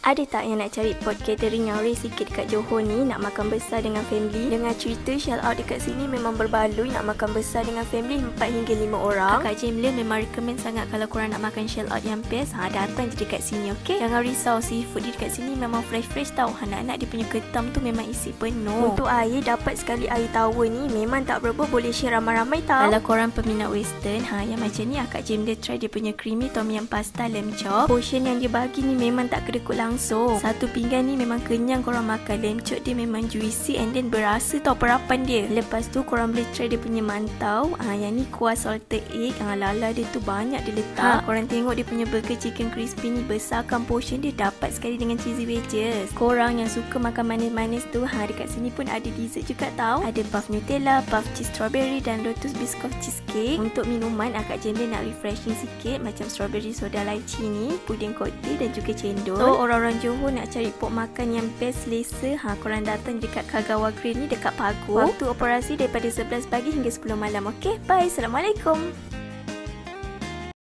Ada tak yang nak cari pot catering yang rare sikit dekat Johor ni, nak makan besar dengan family? Dengar cerita shell out dekat sini memang berbaloi nak makan besar dengan family 4 hingga 5 orang. Kakak Jamila memang recommend sangat kalau korang nak makan shell out yang best, datang je dekat sini, okey? Jangan risau, seafood dia dekat sini memang fresh-fresh tau. Anak-anak dia punya ketam tu memang isi penuh. Untuk air, dapat sekali air tawar ni memang tak berapa, boleh share ramai-ramai tau. Kalau korang peminat western, yang macam ni Kakak Jamila try dia punya creamy tom yum pasta lamb chop. Portion yang dia bagi ni memang tak kedekut langsung. Satu pinggan ni memang kenyang korang makan. Lamb chop dia memang juicy and then berasa tau perapan dia. Lepas tu korang boleh try dia punya mantau. Yang ni kuah salted egg. Lala dia tu banyak dia letak. Korang tengok dia punya burger chicken crispy ni, besarkan portion dia, dapat sekali dengan cheesy wedges. Korang yang suka makan manis-manis tu, dekat sini pun ada dessert juga tau. Ada puff Nutella, puff cheese strawberry dan lotus biscuit cheesecake. Untuk minuman, Kak Jamila nak refreshing sikit macam strawberry soda lychee ni, puding cocktail dan juga cendol. So orang Johor nak cari pot makan yang best selesa, korang datang dekat Kagawa Grill ni dekat Pagur. Waktu operasi daripada 11 pagi hingga 10 malam. Okey, bye. Assalamualaikum.